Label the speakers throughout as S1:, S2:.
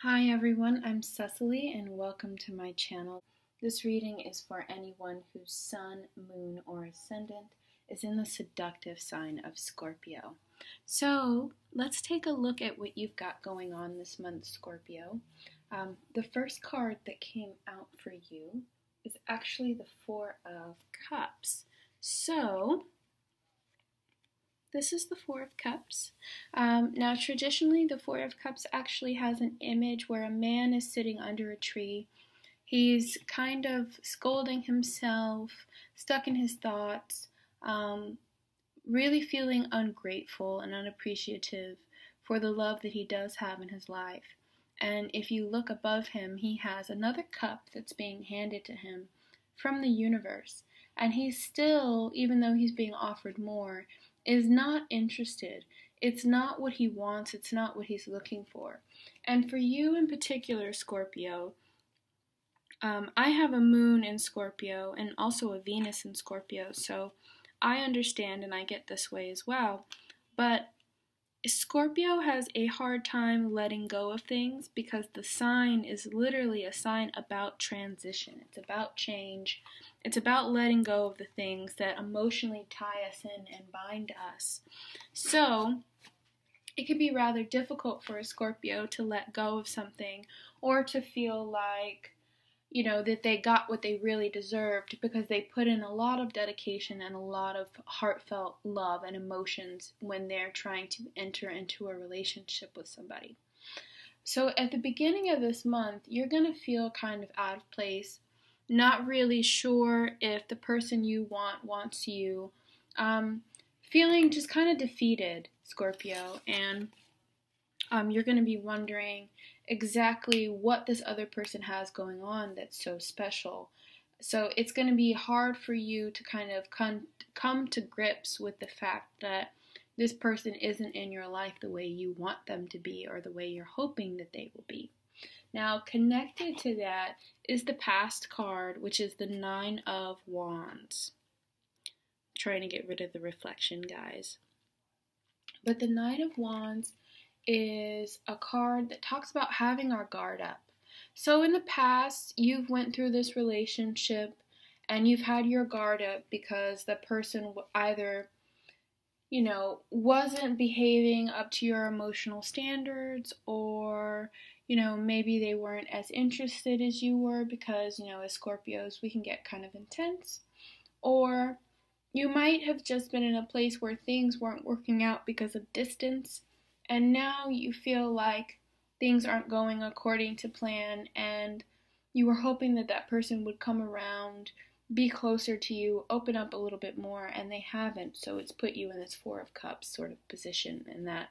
S1: Hi everyone, I'm Cecily and welcome to my channel. This reading is for anyone whose sun, moon, or ascendant is in the seductive sign of Scorpio. So let's take a look at what you've got going on this month, Scorpio. The first card that came out for you is actually the Four of Cups. So this is the Four of Cups. Now, traditionally, the Four of Cups actually has an image where a man is sitting under a tree. He's kind of scolding himself, stuck in his thoughts, really feeling ungrateful and unappreciative for the love that he does have in his life. And if you look above him, he has another cup that's being handed to him from the universe. And he's still, even though he's being offered more, is not interested. It's not what he wants. It's not what he's looking for. And for you in particular, Scorpio, I have a moon in Scorpio and also a Venus in Scorpio, so I understand and I get this way as well. But Scorpio has a hard time letting go of things because the sign is literally a sign about transition. It's about change. It's about letting go of the things that emotionally tie us in and bind us. So it can be rather difficult for a Scorpio to let go of something or to feel like, that they got what they really deserved because they put in a lot of dedication and a lot of heartfelt love and emotions when they're trying to enter into a relationship with somebody. So at the beginning of this month, you're going to feel kind of out of place, not really sure if the person you want wants you, feeling just kind of defeated, Scorpio, and you're going to be wondering exactly what this other person has going on that's so special. So it's going to be hard for you to kind of come to grips with the fact that this person isn't in your life the way you want them to be or the way you're hoping that they will be. Now, connected to that is the past card, which is the Nine of Wands. I'm trying to get rid of the reflection, guys. But the Nine of Wands is a card that talks about having our guard up. So in the past, you've went through this relationship and you've had your guard up because the person either, wasn't behaving up to your emotional standards, or, maybe they weren't as interested as you were because, as Scorpios, we can get kind of intense. Or you might have just been in a place where things weren't working out because of distance. And now you feel like things aren't going according to plan, and you were hoping that that person would come around, be closer to you, open up a little bit more, and they haven't. So it's put you in this Four of Cups sort of position, and that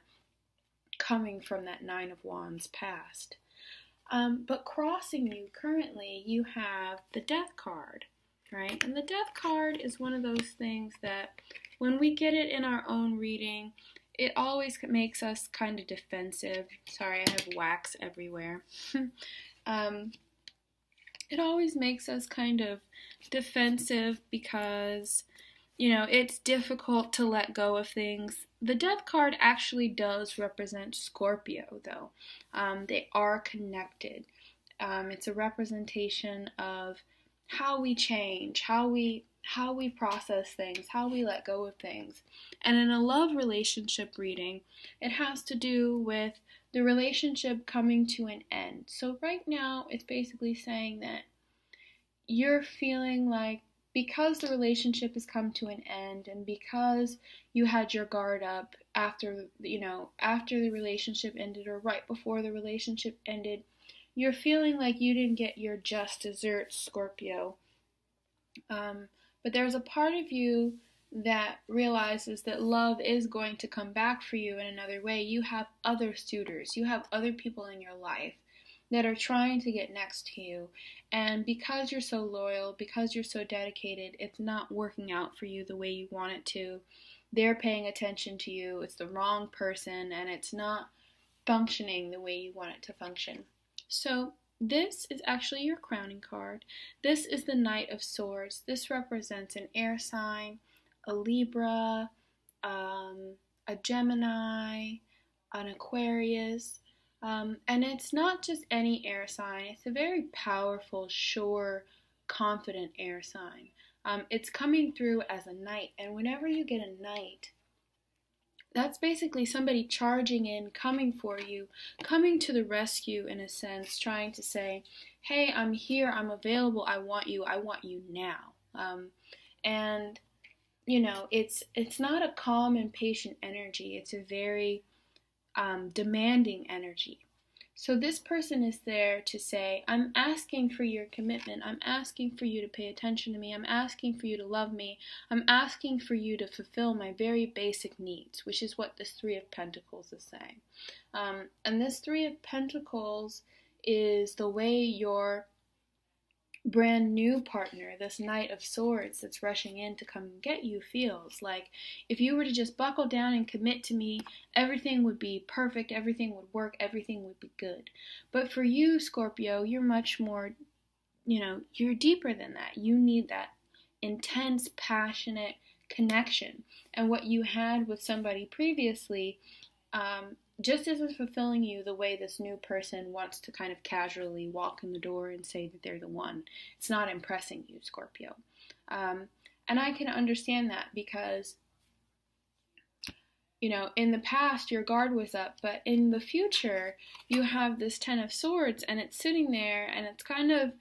S1: coming from that Nine of Wands past. But crossing you currently, you have the Death card, right? And the Death card is one of those things that when we get it in our own reading, it always makes us kind of defensive. Sorry, I have wax everywhere. It always makes us kind of defensive because, it's difficult to let go of things. The Death card actually does represent Scorpio, though. They are connected. It's a representation of how we change, how we process things, how we let go of things. And in a love relationship reading, it has to do with the relationship coming to an end. So right now, it's basically saying that you're feeling like because the relationship has come to an end and because you had your guard up after the relationship ended or right before the relationship ended, you're feeling like you didn't get your just desserts, Scorpio. But there's a part of you that realizes that love is going to come back for you in another way. You have other suitors. You have other people in your life that are trying to get next to you. And because you're so loyal, because you're so dedicated, it's not working out for you the way you want it to. They're paying attention to you. It's the wrong person, and it's not functioning the way you want it to function. So this is actually your crowning card. This is the Knight of Swords. This represents an air sign, a Libra, a Gemini, an Aquarius. And it's not just any air sign, it's a very powerful, sure, confident air sign. It's coming through as a knight, and whenever you get a knight, that's basically somebody charging in, coming for you, coming to the rescue in a sense, trying to say, hey, I'm here, I'm available, I want you now. And it's not a calm and patient energy. It's a very demanding energy. So this person is there to say, I'm asking for your commitment. I'm asking for you to pay attention to me. I'm asking for you to love me. I'm asking for you to fulfill my very basic needs, which is what this Three of Pentacles is saying. And this Three of Pentacles is the way your brand new partner, this Knight of Swords that's rushing in to come get you, feels like. If you were to just buckle down and commit to me, everything would be perfect, everything would work, everything would be good. But for you, Scorpio, you're much more, you're deeper than that. You need that intense, passionate connection. And what you had with somebody previously, just isn't fulfilling you the way this new person wants to kind of casually walk in the door and say that they're the one. It's not impressing you, Scorpio. And I can understand that because, in the past your guard was up, but in the future you have this Ten of Swords and it's sitting there and it's kind of,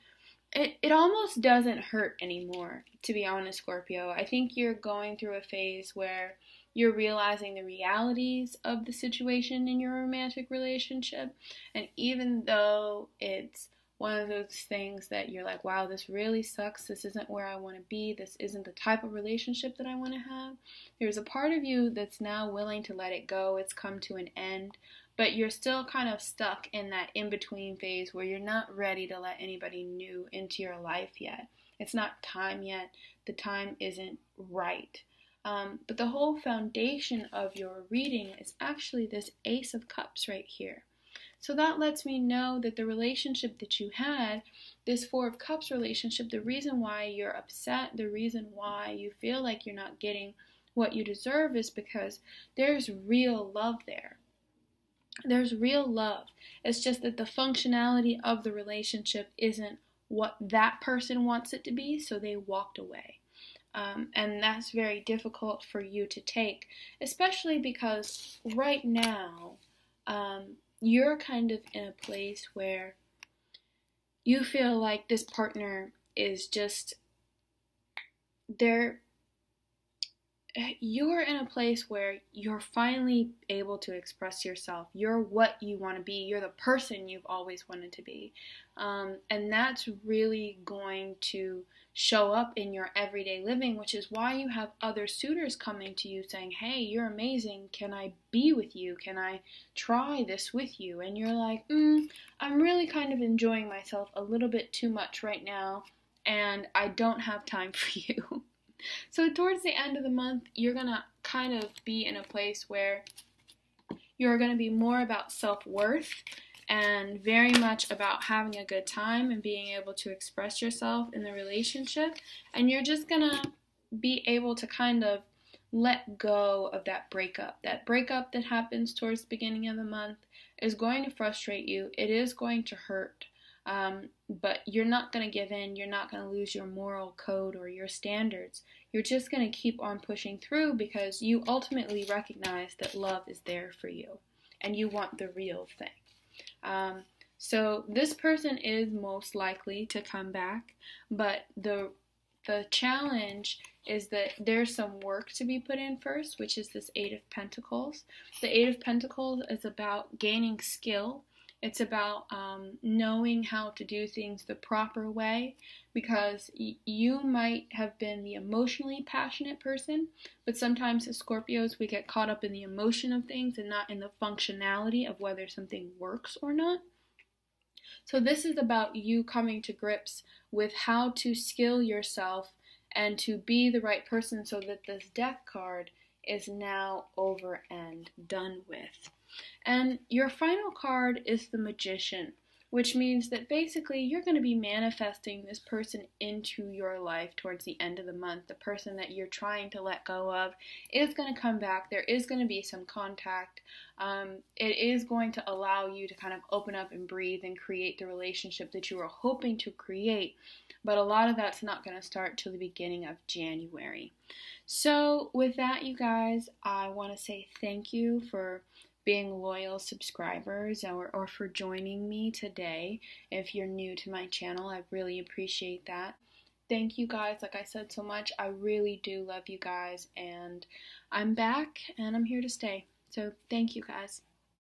S1: it almost doesn't hurt anymore, to be honest, Scorpio. I think you're going through a phase where you're realizing the realities of the situation in your romantic relationship. And even though it's one of those things that you're like, wow, this really sucks. This isn't where I want to be. This isn't the type of relationship that I want to have. There's a part of you that's now willing to let it go. It's come to an end. But you're still kind of stuck in that in-between phase where you're not ready to let anybody new into your life yet. It's not time yet. The time isn't right. But the whole foundation of your reading is actually this Ace of Cups right here. So that lets me know that the relationship that you had, this Four of Cups relationship, the reason why you're upset, the reason why you feel like you're not getting what you deserve is because there's real love there. There's real love. It's just that the functionality of the relationship isn't what that person wants it to be, so they walked away. And that's very difficult for you to take, especially because right now you're kind of in a place where you feel like this partner is just you're in a place where you're finally able to express yourself. You're what you want to be. You're the person you've always wanted to be. And that's really going to show up in your everyday living, which is why you have other suitors coming to you saying, hey, you're amazing. Can I be with you? Can I try this with you? And you're like, I'm really kind of enjoying myself a little bit too much right now, and I don't have time for you. So towards the end of the month, you're going to kind of be in a place where you're going to be more about self-worth and very much about having a good time and being able to express yourself in the relationship. And you're just going to be able to kind of let go of that breakup. That breakup that happens towards the beginning of the month is going to frustrate you. It is going to hurt. But you're not going to give in. You're not going to lose your moral code or your standards. You're just going to keep on pushing through because you ultimately recognize that love is there for you and you want the real thing. So this person is most likely to come back, but the challenge is that there's some work to be put in first, which is this Eight of Pentacles. The Eight of Pentacles is about gaining skill. It's about knowing how to do things the proper way, because you might have been the emotionally passionate person, but sometimes as Scorpios we get caught up in the emotion of things and not in the functionality of whether something works or not. So this is about you coming to grips with how to skill yourself and to be the right person so that this Death card is now over and done with. And your final card is the Magician, which means that basically you're going to be manifesting this person into your life towards the end of the month. The person that you're trying to let go of is going to come back. There is going to be some contact. It is going to allow you to kind of open up and breathe and create the relationship that you were hoping to create, but a lot of that's not going to start till the beginning of January. So with that, you guys, I want to say thank you for being loyal subscribers or for joining me today. If you're new to my channel, I really appreciate that. Thank you guys, like I said so much. I really do love you guys, and I'm back and I'm here to stay. So thank you guys.